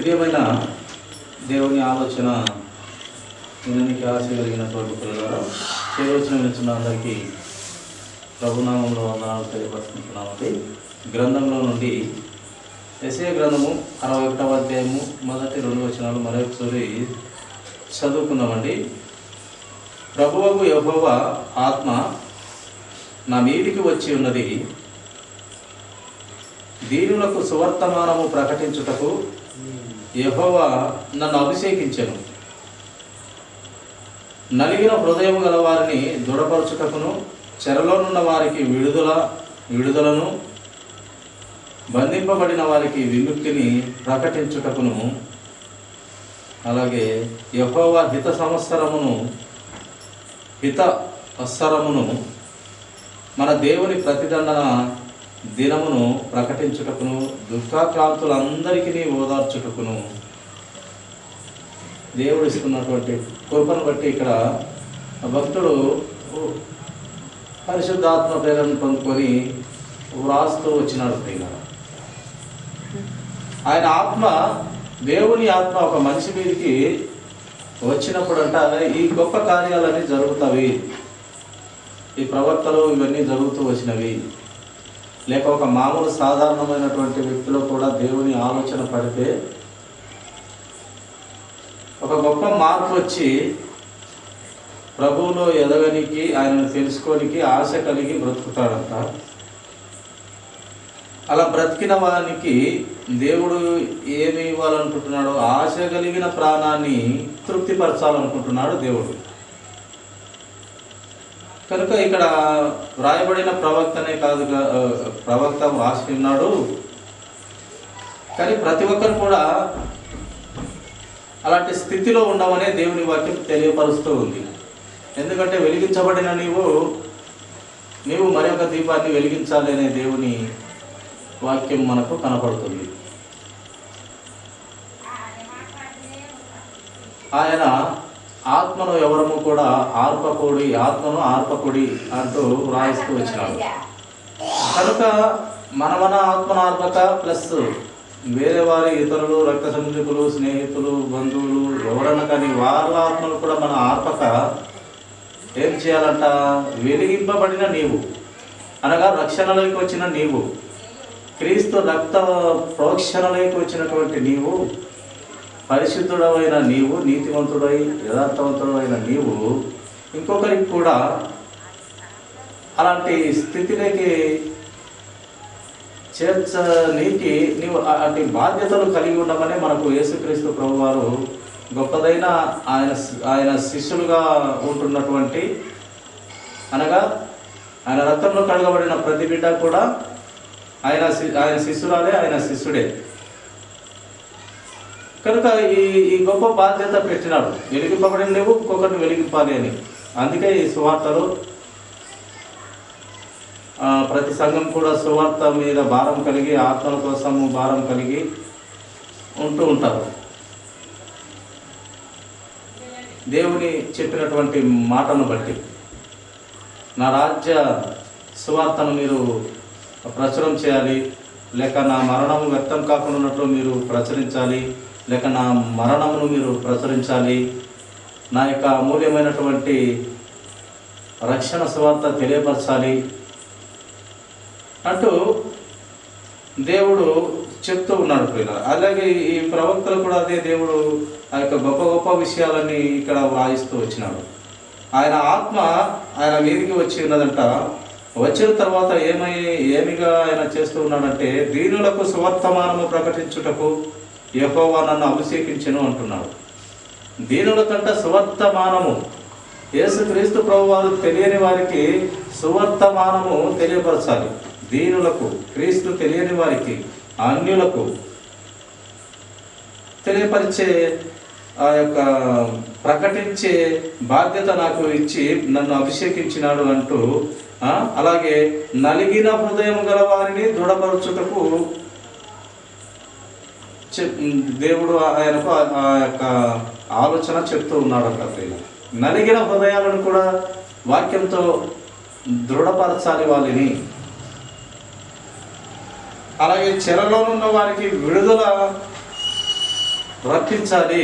ప్రియమైన దేవుని ఆలోచన వినడానికి ఆశ కలిగినటువంటి పిల్లలు చేరవచ్చిన వినిచిన అందరికీ ప్రభునామంలో వందనాలు తెలియపరుచుకుంటున్నామండి. గ్రంథంలో నుండి యెషయా గ్రంథము 61వ అధ్యాయము మొదటి 2 వచనాలు మరొకసారి చదువుకుందామండి. ప్రభువగు యెహోవా ఆత్మ నా మీదికి వచ్చి ఉన్నది, దీనులకు సువర్తమానము ప్రకటించుటకు యెహోవా నన్ను అభిషేకించెను. నలిగిన హృదయము గల వారిని దృఢపరచుటకును, చెరలోనున్న వారికి విడుదలను, బంధింపబడిన వారికి విముక్తిని ప్రకటించుటకును, అలాగే యెహోవా హిత వత్సరమును మన దేవుని ప్రతిదండన దినమును ప్రకటించుటకును, దుఃఖాక్రాంతులందరికీ ఓదార్చుటకును. దేవుడు ఇస్తున్నటువంటి కృపను బట్టి ఇక్కడ భక్తుడు పరిశుద్ధాత్మ ప్రేరణ పొందుకొని వ్రాస్తూ వచ్చినాడు. ప్రియుల, ఆయన ఆత్మ, దేవుని ఆత్మ ఒక మనిషి మీదకి వచ్చినప్పుడంట ఈ గొప్ప కార్యాలన్నీ జరుగుతాయి. ఈ ప్రవక్తలు ఇవన్నీ జరుగుతూ వచ్చినవి. లేక ఒక మామూలు సాధారణమైనటువంటి వ్యక్తిలో కూడా దేవుని ఆలోచన పడితే ఒక గొప్ప మార్పు వచ్చి ప్రభువులో ఎదగనికి, ఆయనను తెలుసుకోనికి ఆశ కలిగి బ్రతుకుతాడంట. అలా బ్రతికిన వానికి దేవుడు ఏమి ఇవ్వాలనుకుంటున్నాడు? ఆశ కలిగిన ప్రాణాన్ని తృప్తిపరచాలనుకుంటున్నాడు దేవుడు. కనుక ఇక్కడ వ్రాయబడిన ప్రవక్తనే కాదు, ప్రవక్త వ్రాసి ఉన్నాడు. కానీ ప్రతి ఒక్కరు కూడా అలాంటి స్థితిలో ఉండమనే దేవుని వాక్యం తెలియపరుస్తూ ఉంది. ఎందుకంటే వెలిగించబడిన నీవు మరి ఒక దీపాన్ని వెలిగించాలి అనే దేవుని వాక్యం మనకు కనపడుతుంది. ఆయన ఆత్మను ఎవరము కూడా ఆత్మను ఆర్పకుడి అంటూ వ్రాయిస్తూ వచ్చినాడు. కనుక మన ఆత్మను ఆర్పక ప్లస్ వేరే వారి ఇతరులు, రక్త సంబంధికులు, స్నేహితులు, బంధువులు ఎవరన్నా కానీ వాళ్ళ ఆత్మను కూడా మన ఆర్పక ఏం చేయాలంట? వెలిగింపబడిన నీవు అనగా రక్షణలోకి వచ్చిన నీవు, క్రీస్తు రక్త ప్రోక్షణలోకి వచ్చినటువంటి నీవు, పరిశుద్ధుడమైన నీవు, నీతివంతుడై యథార్థవంతుడైన నీవు ఇంకొకరికి కూడా అలాంటి స్థితిలోకి చేర్చనీకి నీవు అటు బాధ్యతలు కలిగి ఉండమని మనకు యేసుక్రీస్తు ప్రభువారు గొప్పదైన ఆయన శిష్యులుగా ఉంటున్నటువంటి, అనగా ఆయన రక్తంలో కడగబడిన ప్రతి బిడ్డ కూడా ఆయన శిష్యురాలే, ఆయన శిష్యుడే. కనుక ఈ గొప్ప బాధ్యత పెట్టినాడు. వెలిగింపబడిన నువ్వు ఇంకొకరిని వెలిగింపాలి అని. అందుకే ఈ సువార్తలు, ప్రతి సంఘం కూడా సువార్త మీద భారం కలిగి, ఆత్మల కోసము భారం కలిగి ఉంటూ ఉంటారు. దేవుని చెప్పినటువంటి మాటను బట్టి నా రాజ్య సువార్తను మీరు ప్రచురం చేయాలి, లేక నా మరణము వ్యక్తం కాకుండా ఉన్నట్లు మీరు ప్రచురించాలి, లేక నా మరణమును మీరు ప్రచురించాలి, నా యొక్క అమూల్యమైనటువంటి రక్షణ సువార్త తెలియపరచాలి అంటూ దేవుడు చెప్తూ ఉన్నాడు ప్రియులారా. అలాగే ఈ ప్రవక్తలు కూడా అదే దేవుడు ఆ యొక్క గొప్ప గొప్ప విషయాలన్నీ ఇక్కడ వ్రాయిస్తూ వచ్చినాడు. ఆయన ఆత్మ ఆయన మీదికి వచ్చి ఉన్నదంట. వచ్చిన తర్వాత ఏమిగా ఆయన చేస్తూ ఉన్నాడంటే, దీనులకు సువర్తమానము ప్రకటించుటకు యెహోవా నన్ను అభిషేకించెను అంటున్నాడు. దీనులకంట సువర్తమానము, యేసుక్రీస్తు ప్రభువారు తెలియని వారికి సువర్తమానము తెలియపరచాలి. దీనులకు, క్రీస్తు తెలియని వారికి, అన్యులకు తెలియపరిచే ఆ యొక్క ప్రకటించే బాధ్యత నాకు ఇచ్చి నన్ను అభిషేకించినాడు అంటూ, అలాగే నలిగిన హృదయం గల వారిని దృఢపరచుటకు దేవుడు ఆయనకు ఆ యొక్క ఆలోచన చెప్తూ ఉన్నాడు అంట. నలిగిన హృదయాలను కూడా వాక్యంతో దృఢపరచాలి వాళ్ళని. అలాగే చెరలో ఉన్న వారికి విడుదల రప్పించాలి,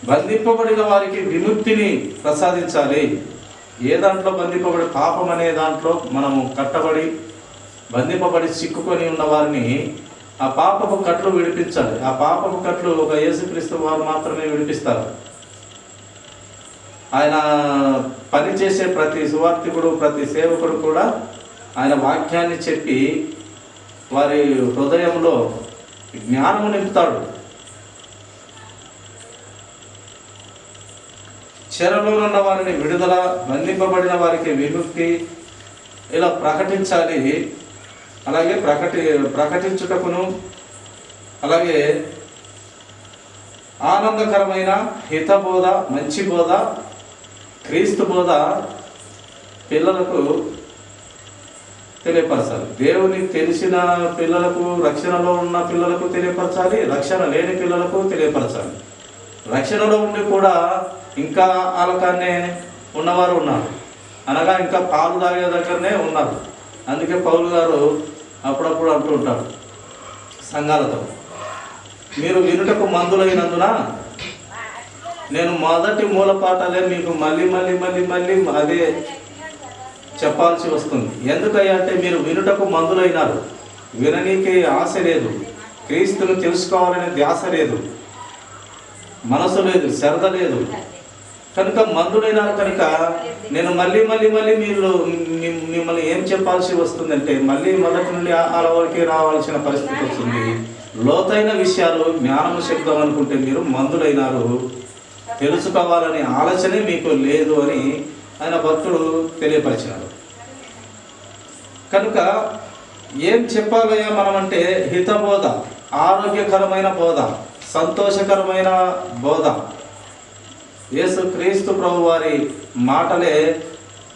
బంధింపబడిన వారికి విముక్తిని ప్రసాదించాలి. ఏ దాంట్లో బంధింపబడి, పాపం అనే దాంట్లో మనము కట్టబడి బంధింపబడి చిక్కుకొని ఉన్న వారిని ఆ పాపపు కట్లు విడిపించాలి. ఆ పాపపు కట్లు ఒక యేసుక్రీస్తు వారు మాత్రమే విడిపిస్తారు. ఆయన పనిచేసే ప్రతి సువార్థికుడు, ప్రతి సేవకుడు కూడా ఆయన వాక్యాన్ని చెప్పి వారి హృదయంలో జ్ఞానము నింపుతాడు. చెరలో ఉన్న వారిని విడుదల, బంధింపబడిన వారికి విముక్తి ఇలా ప్రకటించాలి. అలాగే ప్రకటించుటకును, అలాగే ఆనందకరమైన హితబోధ, మంచి బోధ, క్రీస్తు బోధ పిల్లలకు తెలియపరచాలి. దేవుని తెలిసిన పిల్లలకు, రక్షణలో ఉన్న పిల్లలకు తెలియపరచాలి, రక్షణ లేని పిల్లలకు తెలియపరచాలి. రక్షణలో ఉండి కూడా ఇంకా ఆలకాన్నే ఉన్నవారు ఉన్నారు, అనగా ఇంకా పాలు తాగే దగ్గరనే ఉన్నారు. అందుకే పౌలు గారు అప్పుడప్పుడు అంటూ ఉంటాడు సంఘాలతో, మీరు వినుటకు మందులైనందున నేను మొదటి మూలపాఠాలే మీకు మళ్ళీ మళ్ళీ మళ్ళీ మళ్ళీ అదే చెప్పాల్సి వస్తుంది. ఎందుకయ్యా అంటే మీరు వినుటకు మందులైనారు, విననీకి ఆశ లేదు, క్రీస్తును తెలుసుకోవాలనే ధ్యాస లేదు, మనసు లేదు, శ్రద్ధ లేదు, కనుక మందులైనారు. కనుక నేను మళ్ళీ మళ్ళీ మళ్ళీ మీరు మిమ్మల్ని ఏం చెప్పాల్సి వస్తుందంటే మళ్ళీ మొదటి నుండి అలవరికి రావాల్సిన పరిస్థితి వస్తుంది. లోతైన విషయాలు, జ్ఞానము శబ్దం అనుకుంటే మీరు మందులైనారు, తెలుసుకోవాలనే ఆలోచనే మీకు లేదు అని ఆయన భక్తుడు తెలియపరిచినాడు. కనుక ఏం చెప్పాలయ్యా మనమంటే హితబోధ, ఆరోగ్యకరమైన బోధ, సంతోషకరమైన బోధ. యేసు క్రీస్తు ప్రభు వారి మాటలే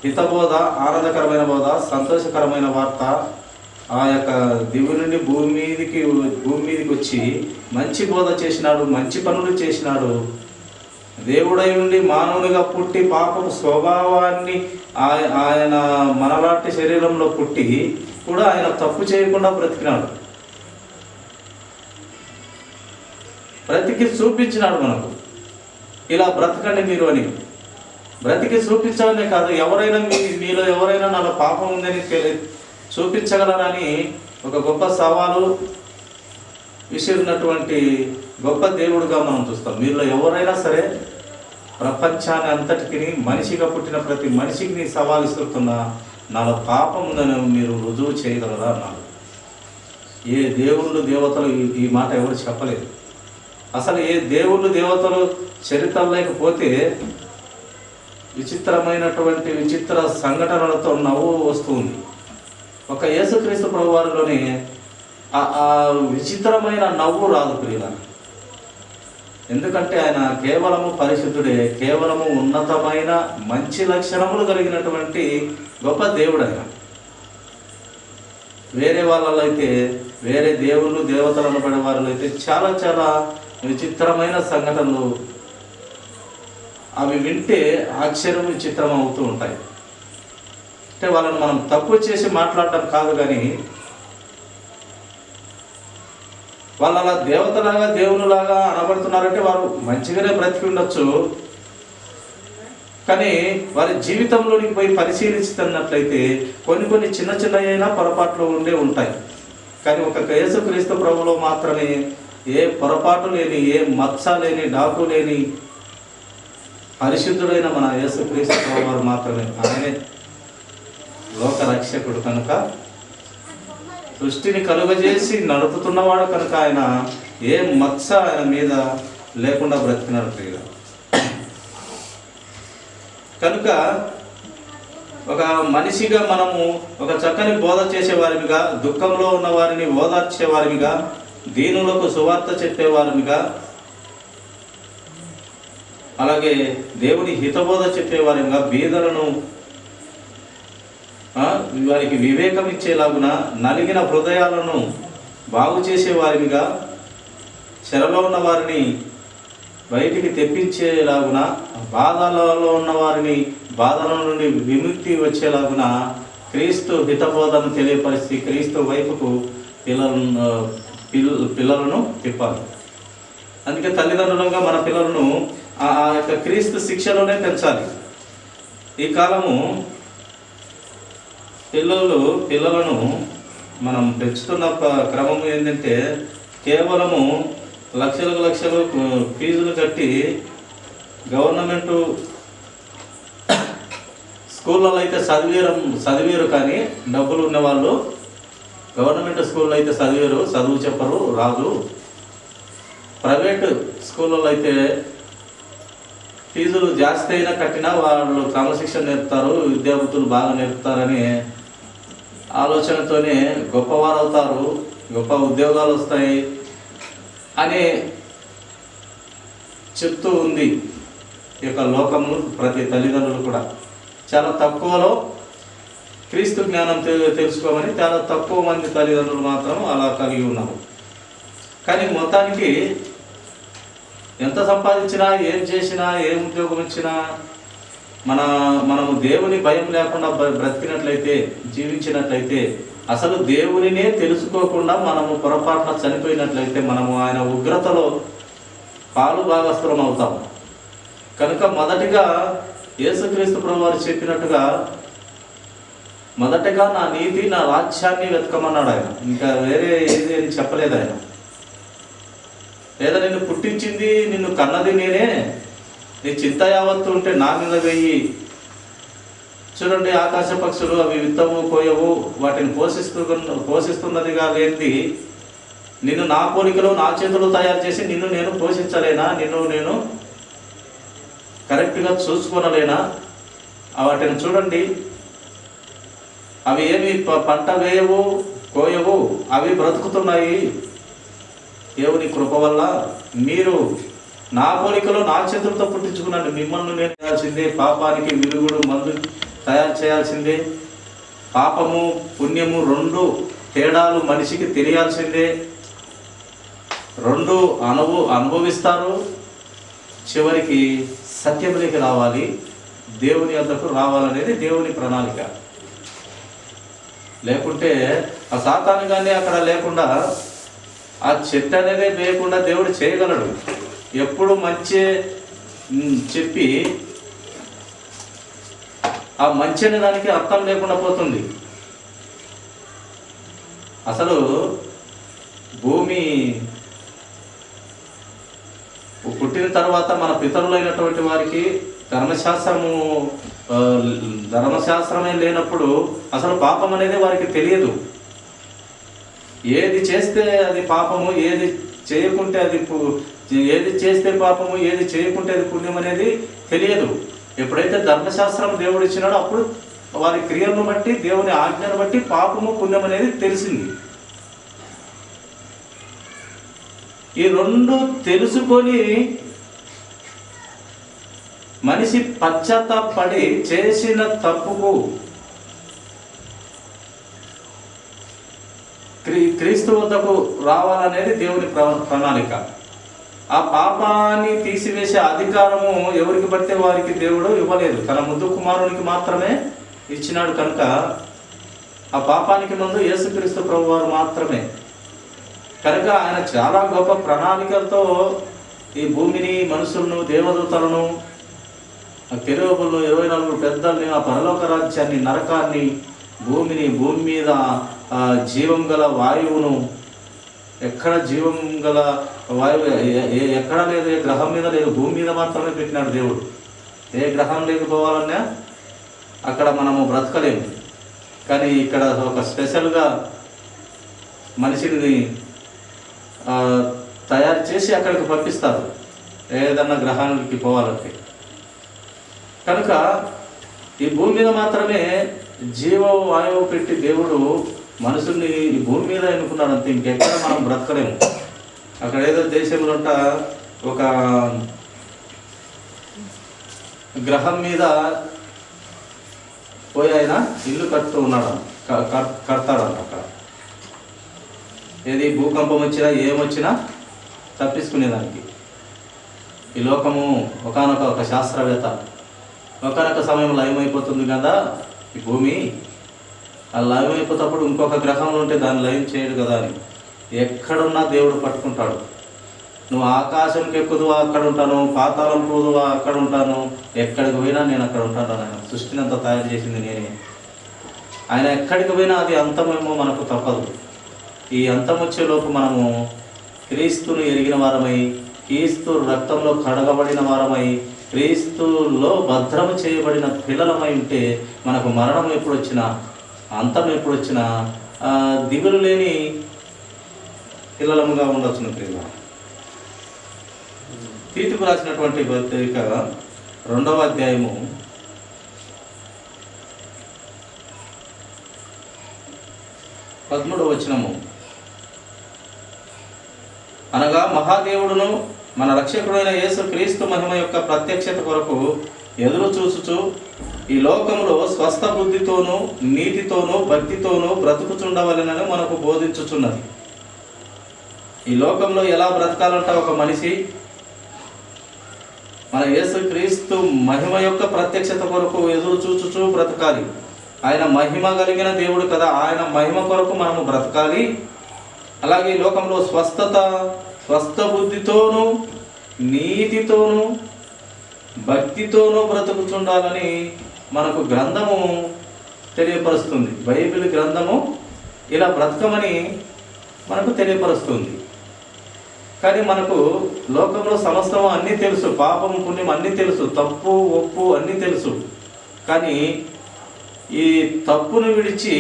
హితబోధ, ఆనందకరమైన బోధ, సంతోషకరమైన వార్త. ఆ యొక్క దివి నుండి భూమి మీదకి వచ్చి మంచి బోధ చేసినాడు, మంచి పనులు చేసినాడు. దేవుడై ఉండి మానవునిగా పుట్టి పాపపు స్వభావాన్ని ఆయన మనలాంటి శరీరంలో పుట్టి కూడా ఆయన తప్పు చేయకుండా బ్రతికినాడు, బ్రతికి చూపించినాడు మనకు. ఇలా బ్రతకండి మీరు అని బ్రతికి చూపించడమే కాదు, ఎవరైనా మీలో ఎవరైనా నాలో పాపం ఉందని చూపించగలరని ఒక గొప్ప సవాలు విసిరినటువంటి గొప్ప దేవుడుగా మనం చూస్తాం. మీలో ఎవరైనా సరే ప్రపంచాన్ని అంతటికి, మనిషిగా పుట్టిన ప్రతి మనిషికి సవాలు ఇస్తున్నా నాలో పాపం ఉందని మీరు రుజువు చేయగలరా అన్నాడు. ఏ దేవుళ్ళు దేవతలు ఈ మాట ఎవరు చెప్పలేదు. అసలు ఏ దేవుళ్ళు దేవతలు చరిత్ర లేకపోతే విచిత్ర సంఘటనలతో నవ్వు వస్తుంది. ఒక యేసుక్రీస్తు ప్రభు వారిలోనే ఆ విచిత్రమైన నవ్వు రాదు ప్రియుల. ఎందుకంటే ఆయన కేవలము పరిశుద్ధుడే, కేవలము ఉన్నతమైన మంచి లక్షణములు కలిగినటువంటి గొప్ప దేవుడు ఆయన. వేరే వాళ్ళలో అయితే, వేరే దేవుళ్ళు దేవతలను పడే వారిలో అయితే చాలా చాలా విచిత్రమైన సంఘటనలు, అవి వింటే ఆశ్చర్యం విచిత్రం అవుతూ ఉంటాయి. అంటే వాళ్ళని మనం తప్పు చేసి మాట్లాడటం కాదు, కానీ వాళ్ళు అలా దేవతలాగా దేవునిలాగా అనబడుతున్నారంటే వారు మంచిగానే బ్రతికి ఉండొచ్చు, కానీ వారి జీవితంలోనికి పోయి పరిశీలిస్తున్నట్లయితే కొన్ని చిన్న చిన్న పొరపాట్లు ఉంటాయి. కానీ ఒక యేసుక్రీస్తు ప్రభువులో మాత్రమే ఏ పొరపాటు లేని, ఏ మచ్చ లేని, డాకు లేని పరిశుద్ధుడైన మన యేసుక్రీస్తు ప్రభు వారు మాత్రమే. ఆయనే లోక రక్షకుడు కనుక, సృష్టిని కలుగజేసి నడుపుతున్నవాడు కనుక ఆయన ఏ మచ్చ ఆయన మీద లేకుండా బ్రతికినాడు ప్రియుల. కనుక ఒక మనిషిగా మనము ఒక చక్కని బోధ చేసేవారిగా, దుఃఖంలో ఉన్న వారిని ఓదార్చేవారిగా, దీనులకు సువార్త చెప్పేవారిగా, అలాగే దేవుని హితబోధ చెప్పేవారిగా, బీదలను వారికి వివేకం ఇచ్చేలాగున, నలిగిన హృదయాలను బాగు చేసేవారిగా, చెరలో ఉన్న వారిని బయటికి తెప్పించేలాగున, బాధలలో ఉన్న వారిని బాధల నుండి విముక్తి వచ్చేలాగున క్రీస్తు హితబోధను తెలియపరిచి క్రీస్తు వైపుకు పిల్లలను తిప్పాలి. అందుకే తల్లిదండ్రులుగా మన పిల్లలను ఆ యొక్క క్రీస్తు శిక్షలోనే పెంచాలి. ఈ కాలము పిల్లలను మనం పెంచుతున్న క్రమం ఏంటంటే కేవలము లక్షలు ఫీజులు కట్టి గవర్నమెంటు స్కూళ్ళలో అయితే చదివేరు కానీ డబ్బులు ఉన్నవాళ్ళు గవర్నమెంట్ స్కూల్లో అయితే చదువు చెప్పరు, రాదు. ప్రైవేట్ స్కూళ్ళలో అయితే ఫీజులు జాస్తి అయినా కట్టినా వాళ్ళు క్రమశిక్షణ నేర్పుతారు, విద్యాబుద్ధులు బాగా నేర్పుతారని ఆలోచనతోనే గొప్పవారు అవుతారు, గొప్ప ఉద్యోగాలు వస్తాయి అని చెప్తూ ఉంది ఈ యొక్క లోకము. ప్రతి తల్లిదండ్రులు కూడా చాలా తక్కువలో క్రీస్తు జ్ఞానం తెలుసుకోమని చాలా తక్కువ మంది తల్లిదండ్రులు మాత్రం అలా కలిగి ఉన్నారు. కానీ మొత్తానికి ఎంత సంపాదించినా, ఏం చేసినా, ఏం ఉద్యోగం ఇచ్చినా మనము దేవుని భయం లేకుండా బ్రతికినట్లయితే, జీవించినట్లయితే, అసలు దేవునినే తెలుసుకోకుండా మనము పొరపాటున చనిపోయినట్లయితే మనము ఆయన ఉగ్రతలో పాలు భాగస్థులం అవుతాం. కనుక మొదటిగా యేసుక్రీస్తు ప్రభువారు చెప్పినట్టుగా మొదటగా నా నీతి, నా రాజ్యాన్ని వెతకమన్నాడు ఆయన. ఇంకా వేరే ఏది అని చెప్పలేదు ఆయన. లేదా నిన్ను పుట్టించింది, నిన్ను కన్నది నేనే, నీ చింత యావత్తు ఉంటే నా మీద వెయ్యి. చూడండి, ఆకాశ పక్షులు అవి విత్తవు, కోయవు, వాటిని పోషిస్తున్నదిగా లేనిది నిన్ను నా పోలికలో నా చేతులు తయారు చేసి నిన్ను నేను పోషించలేనా? నిన్ను నేను కరెక్ట్గా చూసుకోనలేనా? వాటిని చూడండి, అవి ఏమి పంట వేయవు, కోయవు, అవి బ్రతుకుతున్నాయి దేవుని కృప వల్ల. మీరు నా పోలికలో నా చేతులతో పుట్టించుకున్నాను, మిమ్మల్ని నేను చేయాల్సిందే. పాపానికి విరుగుడు మందు తయారు చేయాల్సిందే. పాపము పుణ్యము రెండు తేడాలు మనిషికి తెలియాల్సిందే. రెండు అనుభవిస్తారు. చివరికి సత్యమునికి రావాలి, దేవుని వద్దకు రావాలనేది దేవుని ప్రణాళిక. లేకుంటే ఆ సాతాను కానీ అక్కడ లేకుండా, ఆ చెట్టు అనేది లేకుండా దేవుడు చేయగలడు. ఎప్పుడు మంచి చెప్పి ఆ మంచి అనే దానికి అర్థం లేకుండా పోతుంది. అసలు భూమి పుట్టిన తర్వాత మన పితరులైనటువంటి వారికి ధర్మశాస్త్రమే లేనప్పుడు అసలు పాపం అనేది వారికి తెలియదు. ఏది చేస్తే అది పాపము, ఏది చేయకుంటే ఏది చేస్తే పాపము, ఏది చేయకుంటే అది పుణ్యం అనేది తెలియదు. ఎప్పుడైతే ధర్మశాస్త్రం దేవుడు ఇచ్చినాడో అప్పుడు వారి క్రియలను బట్టి, దేవుని ఆజ్ఞను బట్టి పాపము పుణ్యం అనేది తెలిసింది. ఈ రెండు తెలుసుకొని మనిషి పశ్చాత్తాపడి చేసిన తప్పుకు క్రీస్తు వద్దకు రావాలనేది దేవుని ప్రణాళిక. ఆ పాపాన్ని తీసివేసే అధికారము ఎవరికి పడితే వారికి దేవుడు ఇవ్వలేదు, తన ముద్దు కుమారునికి మాత్రమే ఇచ్చినాడు. కనుక ఆ పాపానికి ముందు యేసుక్రీస్తు ప్రభువారు మాత్రమే. కనుక ఆయన చాలా గొప్ప ప్రణాళికలతో ఈ భూమిని, మనుషులను, దేవదూతలను, కెరూబులను, 24 పెద్దల్ని, ఆ పరలోక రాజ్యాన్ని, నరకాన్ని, భూమిని, భూమి మీద జీవం గల వాయువును, ఎక్కడ జీవం గల వాయువు ఎక్కడ లేదు, ఏ గ్రహం మీద లేదు, భూమి మీద మాత్రమే పెట్టినాడు దేవుడు. ఏ గ్రహం లేకపోవాలన్నా అక్కడ మనము బ్రతకలేము. కానీ ఇక్కడ ఒక స్పెషల్గా మనిషిని తయారు చేసి అక్కడికి పంపిస్తారు ఏదన్నా గ్రహానికి పోవాలంటే. కనుక ఈ భూమి మీద మాత్రమే వాయువు పెట్టి దేవుడు మనుషుల్ని ఈ భూమి మీద ఎన్నుకున్నాడు అంతే. ఇంకెక్కడ మనం బ్రతకలేము. అక్కడ ఏదో దేశంలో ఒక గ్రహం మీద పోయి ఆయన ఇల్లు కడతాడంట. అక్కడ ఏది భూకంపం వచ్చినా ఏమొచ్చినా తప్పించుకునేదానికి. ఈ లోకము ఒక శాస్త్రవేత్త ఒకనొక సమయంలో లయమైపోతుంది కదా ఈ భూమి, ఆ లయం అయిపోతప్పుడు ఇంకొక గ్రహంలో ఉంటే దాన్ని లయం చేయడు కదా అని ఎక్కడున్నా దేవుడు పట్టుకుంటాడు. నువ్వు ఆకాశంకి ఎక్కుదువా అక్కడ ఉంటాను, పాతాళం పోదువా అక్కడ ఉంటాను, ఎక్కడికి పోయినా నేను అక్కడ ఉంటాను. ఆయన సృష్టిని అంతా తయారు చేసింది నేనే. ఆయన ఎక్కడికి పోయినా అది అంతమేమో మనకు తప్పదు. ఈ అంతం వచ్చేలోపు మనము క్రీస్తును ఎరిగిన వారమై, క్రీస్తు రక్తంలో కడగబడిన వారమై, క్రీస్తులో భద్రము చేయబడిన పిల్లలమై ఉంటే మనకు మరణం ఎప్పుడు వచ్చినా, అంతం ఎప్పుడు వచ్చినా దిగులు లేని పిల్లలముగా ఉండొచ్చును. ప్రియుల, తీతుకు రాసినటువంటి పత్రిక 2వ అధ్యాయము 13వ వచనము, అనగా మహాదేవుడును మన రక్షకుడైన యేసు క్రీస్తు మహిమ యొక్క ప్రత్యక్షత కొరకు ఎదురు చూచుచు ఈ లోకంలో స్వస్థ బుద్ధితోనూ నీతితోనూ భక్తితోనూ బ్రతుకుచుండవలెనని మనకు బోధించుచున్నది. ఈ లోకంలో ఎలా బ్రతకాలంటే ఒక మనిషి మన యేసు క్రీస్తు మహిమ యొక్క ప్రత్యక్షత కొరకు ఎదురు చూచుచు బ్రతకాలి. ఆయన మహిమ కలిగిన దేవుడు కదా, ఆయన మహిమ కొరకు మనము బ్రతకాలి. అలాగే ఈ లోకంలో స్వస్థ బుద్ధితోనూ నీతితోనూ భక్తితోనూ బ్రతుకుచుండాలని మనకు గ్రంథము తెలియపరుస్తుంది. బైబిల్ గ్రంథము ఇలా బ్రతకమని మనకు తెలియపరుస్తుంది. కానీ మనకు లోకంలో సమస్తం అన్నీ తెలుసు, పాపం పుణ్యం అన్నీ తెలుసు, తప్పు ఒప్పు అన్నీ తెలుసు. కానీ ఈ తప్పును విడిచి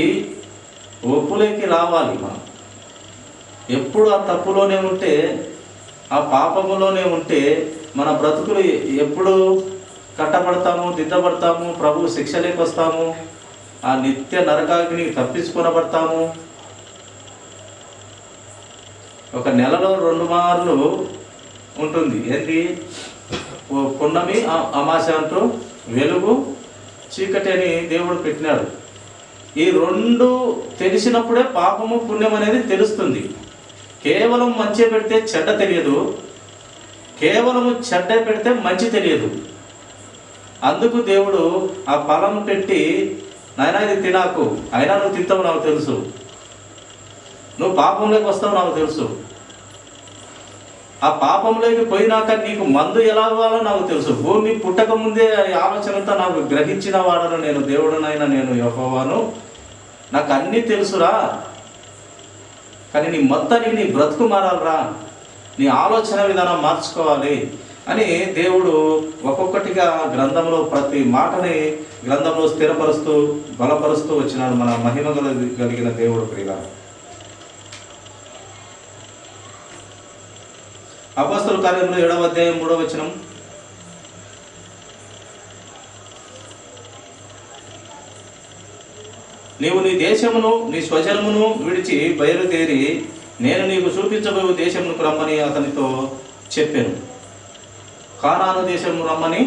ఒప్పులోకి రావాలి. మనం ఎప్పుడు ఆ తప్పులోనే ఉంటే, ఆ పాపములోనే ఉంటే మన బ్రతుకులు ఎప్పుడు కట్టబడతాము, దిద్దబడతాము, ప్రభు శిక్షలోకి వస్తాము, ఆ నిత్య నరకాగ్ని తప్పించుకొనబడతాము. ఒక నెలలో 2 మార్లు ఉంటుంది. ఏంటి? పున్నమి అమాస అంటూ, వెలుగు చీకటి అని దేవుడు పెట్టినాడు. ఈ 2 తెలిసినప్పుడే పాపము పుణ్యం అనేది తెలుస్తుంది. కేవలం మంచి పెడితే చెడ్డ తెలియదు, కేవలము చెడ్డ పెడితే మంచి తెలియదు. అందుకు దేవుడు ఆ ఫలం పెట్టి, నాయనా ఇది తినాకు, అయినా నువ్వు తింటావు నాకు తెలుసు, నువ్వు పాపంలోకి వస్తావు నాకు తెలుసు, ఆ పాపంలోకి పోయినాక నీకు మందు ఎలా ఇవ్వాలో నాకు తెలుసు, భూమి పుట్టక ముందే ఆలోచనంతా నాకు గ్రహించిన వాడను నేను, దేవుడునైనా నేను యెహోవాను, నాకు అన్నీ తెలుసురా. కానీ నీ మొత్తానికి నీ బ్రతుకు మారాలరా, నీ ఆలోచన విధానం మార్చుకోవాలి అని దేవుడు ఒక్కొక్కటిగా గ్రంథంలో ప్రతి మాటని గ్రంథంలో స్థిరపరుస్తూ బలపరుస్తూ వచ్చినాడు మన మహిమ కలిగిన దేవుడు. ప్రియులారా, అపోస్తలుల కార్యములు 7వ అధ్యాయం 3వ వచనం, నీవు నీ దేశమును నీ స్వజనమును విడిచి బయలుదేరి నేను నీకు చూపించబోయే దేశమునకు రమ్మని అతనితో చెప్పాను. కానాను దేశము రమ్మని.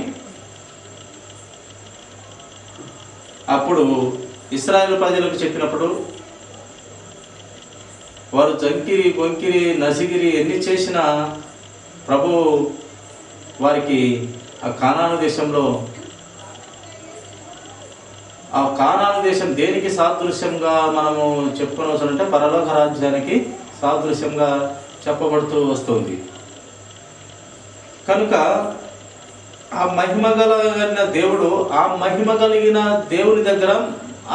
అప్పుడు ఇశ్రాయేలు ప్రజలకు చెప్పినప్పుడు వారు జంకిరి బొంకిరి నసిగిరి ఎన్ని చేసినా ప్రభు వారికి ఆ కానాను దేశంలో, ఆ కానాను దేశం దేనికి సాదృశ్యంగా మనము చెప్పుకోవచ్చు అంటే పరలోక రాజ్యానికి సాదృశ్యంగా చెప్పబడుతూ వస్తుంది. కనుక ఆ మహిమ కలిగిన దేవుడు, ఆ మహిమ కలిగిన దేవుని దగ్గర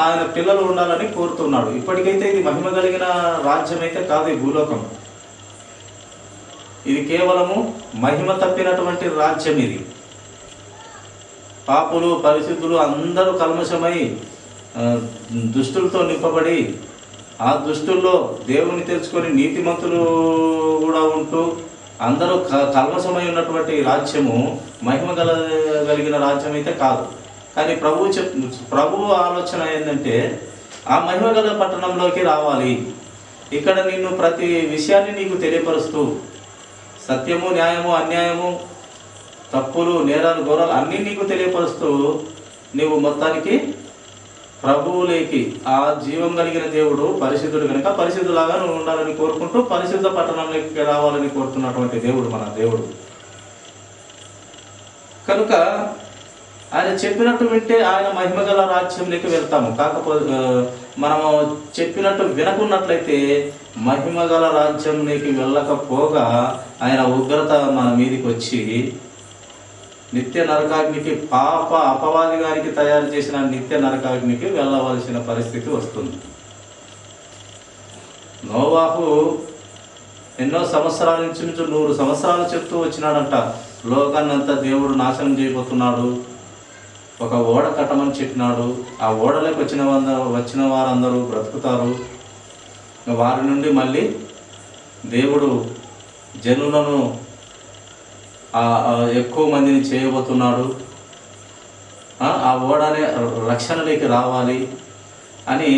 ఆయన పిల్లలు ఉండాలని కోరుతున్నాడు. ఇప్పటికైతే ఇది మహిమ కలిగిన రాజ్యం అయితే కాదు ఈ భూలోకం. ఇది కేవలము మహిమ తప్పినటువంటి రాజ్యం. ఇది పాపులు పరిశుద్ధులు అందరూ కల్మషమై దుష్టులతో నింపబడి, ఆ దుష్టుల్లో దేవుని తెలుసుకొని నీతిమంతులు కూడా ఉంటూ అందరూ కల్మషమై ఉన్నటువంటి రాజ్యము మహిమ కలిగిన రాజ్యం అయితే కాదు. కానీ ప్రభు ఆలోచన ఏంటంటే ఆ మహిమ గల పట్టణంలోకి రావాలి. ఇక్కడ నిన్ను ప్రతి విషయాన్ని నీకు తెలియపరుస్తూ, సత్యము న్యాయము అన్యాయము తప్పులు నేరాలు ఘోరాలు అన్నీ నీకు తెలియపరుస్తూ నీవు మొత్తానికి ప్రభువులేకి, ఆ జీవం కలిగిన దేవుడు పరిశుద్ధుడు కనుక పరిశుద్ధులాగా నువ్వు ఉండాలని కోరుకుంటూ పరిశుద్ధ పట్టణంలోకి రావాలని కోరుతున్నటువంటి దేవుడు మన దేవుడు. కనుక ఆయన ఆయన చెప్పినట్టు వింటే ఆయన మహిమగల రాజ్యంలోకి వెళ్తాము. కాకపోతే మనము చెప్పినట్టు వినకున్నట్లయితే మహిమగల రాజ్యంలోకి వెళ్ళకపోగా ఆయన ఉగ్రత మన మీదికి వచ్చి నిత్య నరకాగ్నికి, పాప అపవాది గారికి తయారు చేసిన నిత్య నరకాగ్నికి వెళ్ళవలసిన పరిస్థితి వస్తుంది. నోవాహు ఎన్నో సంవత్సరాల నుంచి 100 సంవత్సరాలు చెప్తూ వచ్చినాడంట, లోకాన్నంతా దేవుడు నాశనం చేయబోతున్నాడు, ఒక ఓడ కట్టమని చెప్పినాడు. ఆ ఓడలోకి వచ్చిన వారందరూ బ్రతుకుతారు, వారి నుండి మళ్ళీ దేవుడు జనులను ఎక్కువ మందిని చేయబోతున్నాడు, ఆ ఓడనే రక్షణలోకి రావాలి అని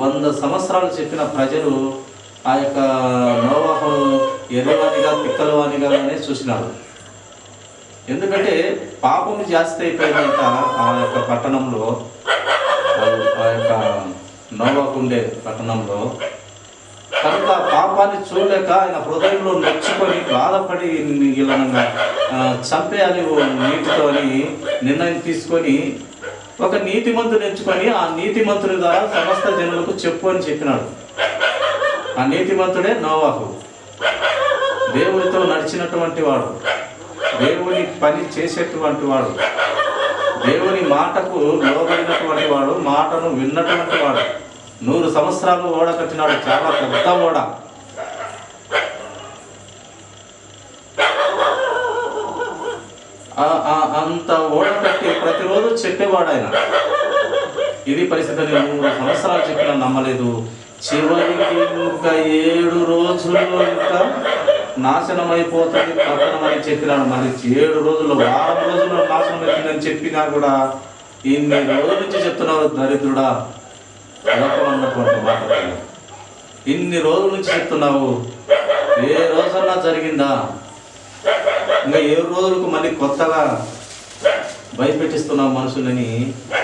100 సంవత్సరాలు చెప్పిన ప్రజలు ఆ యొక్క నోవాహును ఎర్రవానిగా తిక్కలవానిగానే చూసినాడు. ఎందుకంటే పాపం జాస్తి అయిపోయిందంట ఆ యొక్క పట్టణంలో, ఆ యొక్క నోవాహు ఉండే పట్టణంలో. కనుక పాపాన్ని చూడలేక ఆయన హృదయంలో నొచ్చుకొని బాధపడి వీళ్ళనంగా చంపేయాలి నీటితో అని నిర్ణయం తీసుకొని ఒక నీతిమంతుని ఎంచుకొని ఆ నీతిమంతుని ద్వారా సమస్త జనులకు చెప్పు అని చెప్పినాడు. ఆ నీతిమంతుడే నోవాహు. దేవుడితో నడిచినటువంటి వాడు, దేవుని పని చేసేటువంటి వాడు, దేవుని మాటకు లోబడినటువంటి వాడు, మాటను విన్నటువంటి వాడు. 100 సంవత్సరాలు ఓడ కట్టినాడు, చాలా పెద్ద ఓడ. అంత ఓడ కట్టి ప్రతిరోజు చెప్పేవాడు ఆయన. ఇది పరిస్థితి. 100 సంవత్సరాలు చెప్పినా నమ్మలేదు. చివరికి ఇంకా 7 రోజుల్లో ఇంకా నాశనం అయిపోతుంది పట్టణం అని చెప్పినాడు. మరి 7 రోజుల్లో, వారం రోజుల్లో నాశనం అవుతుందని చెప్పినా కూడా ఇన్ని రోజుల నుంచి చెప్తున్నావు దరిద్రుడా, లోకం అన్నటువంటి మాట. ఇన్ని రోజుల నుంచి చెప్తున్నావు, ఏ రోజన్నా జరిగిందా? ఇంకా 7 రోజులకు మళ్ళీ కొత్తగా భయపెట్టిస్తున్నావు మనుషులని.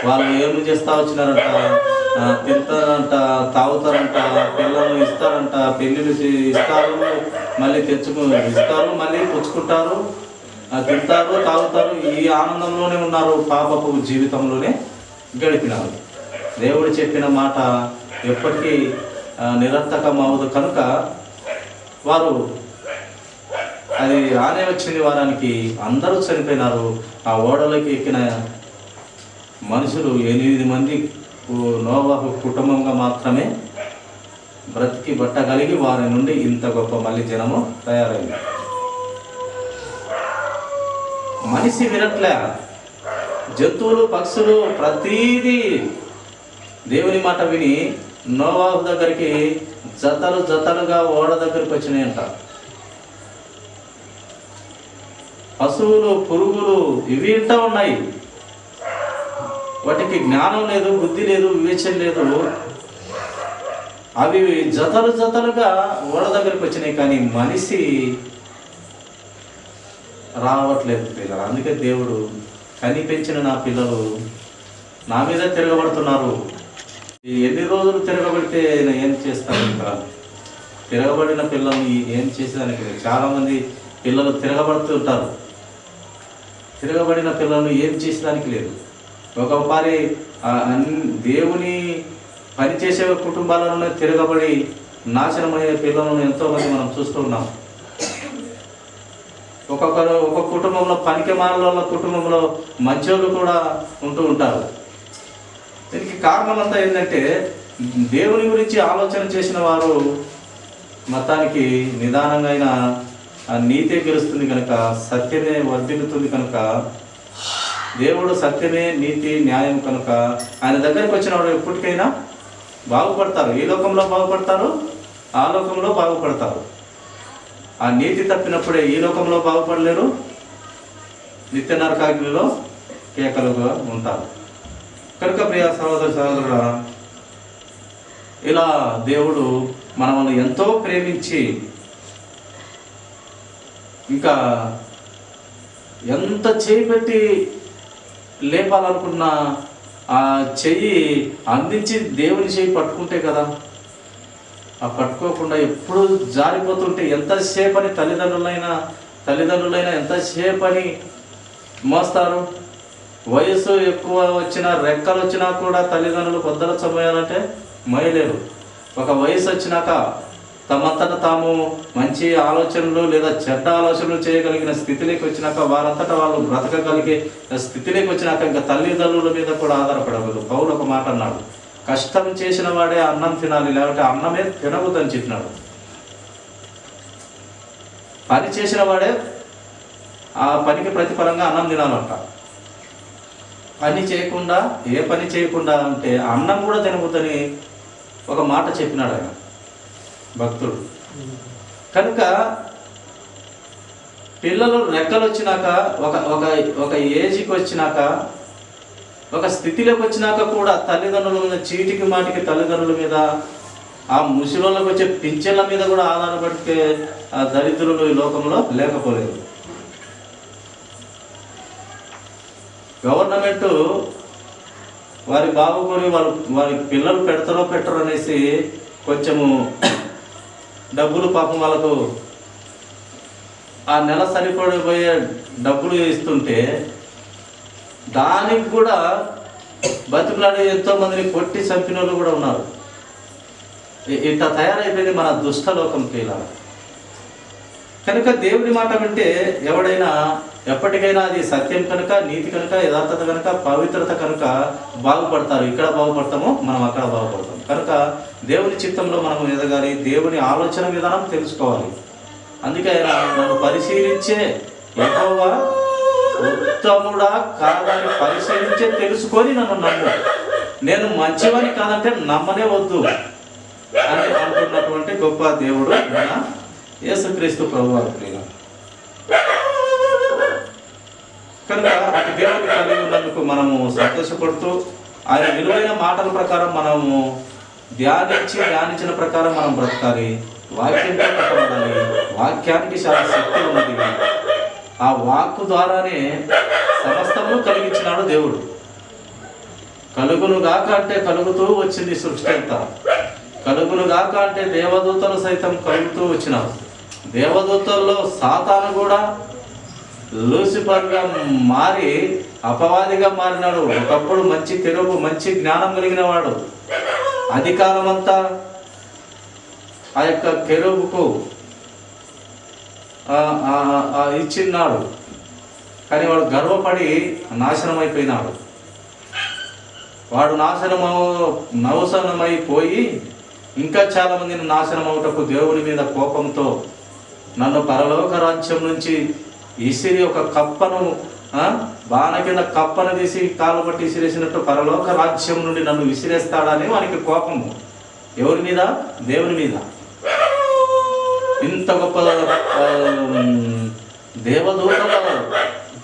వాళ్ళు ఏమి చేస్తా వచ్చినారంట, తింటారంట, తాగుతారంట, పిల్లలను ఇస్తారంట, పెళ్ళిళ్ళు ఇస్తారు, మళ్ళీ ఇస్తారు, మళ్ళీ పుచ్చుకుంటారు, తింటారు, తాగుతారు. ఈ ఆనందంలోనే ఉన్నారు, పాపపు జీవితంలోనే గడిపినారు. దేవుడు చెప్పిన మాట ఎప్పటికీ నిరర్థకం అవ్వదు. కనుక వారు అది రానే వచ్చింది వారానికి అందరూ చనిపోయినారు. ఆ ఓడలోకి ఎక్కిన మనుషులు 8 మంది నోవాహు కుటుంబంగా మాత్రమే బ్రతికి బట్టగలిగి వారి నుండి ఇంత గొప్ప మళ్ళీ జనము తయారైంది. మనిషి వినట్లే, జంతువులు, పక్షులు ప్రతీదీ దేవుని మాట విని నోవాహు దగ్గరికి జతలు జతలుగా ఓడ దగ్గరికి వచ్చినాయంట. పశువులు, పురుగులు ఇవి ఇంట ఉన్నాయి. వాటికి జ్ఞానం లేదు, బుద్ధి లేదు, వివేచన లేదు. అవి జతలు జతలుగా ఓడ దగ్గరికి వచ్చినాయి, కానీ మనిషి రావట్లేదు పిల్లలు. అందుకే దేవుడు, కని పెంచిన నా పిల్లలు నా మీద తిరగబడుతున్నారు. ఎన్ని రోజులు తిరగబడితే ఏం చేస్తారు? ఇంకా తిరగబడిన పిల్లల్ని ఏం చేసేదానికి లేదు. చాలామంది పిల్లలు తిరగబడుతుంటారు, తిరగబడిన పిల్లలను ఏం చేసేదానికి లేదు. ఒకసారి దేవుని పనిచేసే కుటుంబాలను తిరగబడి నాశనమయ్యే పిల్లలను ఎంతోమంది మనం చూస్తూ ఉన్నాం. ఒక కుటుంబంలో పనికిమాల కుటుంబంలో మంచోళ్ళు కూడా ఉంటూ ఉంటారు. దీనికి కారణం అంతా ఏంటంటే, దేవుని గురించి ఆలోచన చేసిన వారు మొత్తానికి నిదానంగా అయినా నీతే గెలుస్తుంది కనుక, సత్యమే వర్ధిల్లుతుంది కనుక, దేవుడు సత్యమే నీతి న్యాయం కనుక ఆయన దగ్గరికి వచ్చిన వాడు ఎప్పటికైనా బాగుపడతారు. ఈ లోకంలో బాగుపడతారు, ఆ లోకంలో బాగుపడతారు. ఆ నీతి తప్పినప్పుడే ఈ లోకంలో బాగుపడలేరు, నిత్య నరకాగ్నిలో కేకలుగా ఉంటారు. కనుక ప్రియ సహోదర సహోదరుడా, ఇలా దేవుడు మనల్ని ఎంతో ప్రేమించి ఇంకా ఎంత చేపెట్టి లేపాలనుకున్న ఆ చెయ్యి అందించి దేవుని చెయ్యి పట్టుకుంటే కదా, ఆ పట్టుకోకుండా ఎప్పుడు జారిపోతుంటే ఎంతసేపని తల్లిదండ్రులైనా ఎంతసేపని మోస్తారు. వయసు ఎక్కువ వచ్చినా, రెక్కలు వచ్చినా కూడా తల్లిదండ్రులు పొద్దున సమయాలంటే మోయలేరు. ఒక వయసు వచ్చినాక తమంతట తాము మంచి ఆలోచనలు లేదా చెడ్డ ఆలోచనలు చేయగలిగిన స్థితిలోకి వచ్చినాక, వారంతటా వాళ్ళు బ్రతకగలిగే స్థితిలోకి వచ్చినాక ఇంకా తల్లిదండ్రుల మీద కూడా ఆధారపడకూడదు. పౌలు ఒక మాట అన్నాడు, కష్టం చేసిన వాడే అన్నం తినాలి, లేకపోతే అన్నమే తినకూడదని చెప్పినాడు. పని చేసిన వాడే ఆ పనికి ప్రతిఫలంగా అన్నం తినాలంట. పని చేయకుండా, ఏ పని చేయకుండా అంటే అన్నం కూడా తినకూడదని ఒక మాట చెప్పినాడు ఆయన భక్తుడు. కనుక పిల్లలు రెక్కలు వచ్చినాక, ఒక ఒక ఒక ఏజ్కి వచ్చినాక, ఒక స్థితిలోకి వచ్చినాక కూడా తల్లిదండ్రుల మీద, చీటికి మాటికి తల్లిదండ్రుల మీద, ఆ ముసలిళ్ళకి వచ్చే పింఛన్ల మీద కూడా ఆధారపడితే దరిద్రులు ఈ లోకంలో లేకపోలేదు. గవర్నమెంట్ వారి బాబుకొని వారి పిల్లలు పెడతారో పెట్టరో అనేసి కొంచెము డబ్బులు పాపం వాళ్ళకు ఆ నెల సరిపడిపోయే డబ్బులు ఇస్తుంటే దానికి కూడా బతుకులాడే ఎంతోమందిని కొట్టి చంపిన వాళ్ళు కూడా ఉన్నారు. ఇట్లా తయారైపోయింది మన దుష్టలోకం ఇలా. కనుక దేవుని మాట వింటే ఎవడైనా ఎప్పటికైనా అది సత్యం కనుక, నీతి కనుక, యథార్థత కనుక, పవిత్రత కనుక బాగుపడతారు. ఇక్కడ బాగుపడతామో మనం అక్కడ బాగుపడతాం. కనుక దేవుని చిత్తంలో మనం ఎదగాలి, దేవుని ఆలోచన విధానం తెలుసుకోవాలి. అందుకే ఆయన నన్ను పరిశీలించే యెహోవా ఉత్తముడా కాదని పరిశీలించే తెలుసుకొని నన్ను నమ్ము, నేను మంచివని కాదంటే నమ్మనే వద్దు అని అంటున్నటువంటి గొప్ప దేవుడు మన యేసుక్రీస్తు ప్రభువారు. కనుక అటు దేవుని కలిగి ఉన్నందుకు మనము సంతోషపడుతూ ఆయన విలువైన మాటల ప్రకారం మనము ధ్యానించిన ప్రకారం మనం బ్రతకాలి. వాక్యంతో కట్టబడాలి. వాక్యానికి చాలా శక్తి ఉన్నది. ఆ వాక్కు ద్వారానే సమస్తము కలిగించినాడు దేవుడు. కలుగునుగాక అంటే కలుగుతూ వచ్చింది సృష్టి అంతా. కలుగునుగాక అంటే దేవదూతలు సైతం కలుగుతూ వచ్చినారు. దేవదూతల్లో సాతాను కూడా లూసిఫర్గా మారి అపవాదిగా మారినాడు. ఒకప్పుడు మంచి తెలుగు, మంచి జ్ఞానం కలిగిన వాడు. అధికారం అంతా ఆ యొక్క కెరూబుకు ఇచ్చిన్నాడు. కానీ వాడు గర్వపడి నాశనం అయిపోయినాడు. వాడు నాశనమైపోయి ఇంకా చాలా మందిని నాశనం అవుటకు దేవుని మీద కోపంతో నన్ను పరలోక రాజ్యం నుంచి ఇసిరి ఒక కప్పను, బాణ కింద కప్పను తీసి కాలు పట్టి విసిరేసినట్టు పరలోక రాజ్యం నుండి నన్ను విసిరేస్తాడని వానికి కోపము. ఎవరి మీద? దేవుని మీద. ఇంత గొప్ప దేవదూతలు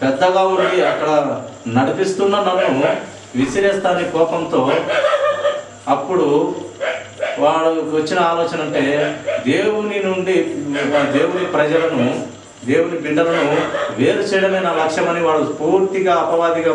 పెద్దగా ఉండి అక్కడ నడిపిస్తున్న నన్ను విసిరేస్తాని కోపంతో అప్పుడు వాడు వచ్చిన ఆలోచన అంటే దేవుని నుండి, దేవుని ప్రజలను, దేవుని బిడ్డలను వేరు చేయడమే నా లక్ష్యమని వాడు పూర్తిగా అపవాదిగా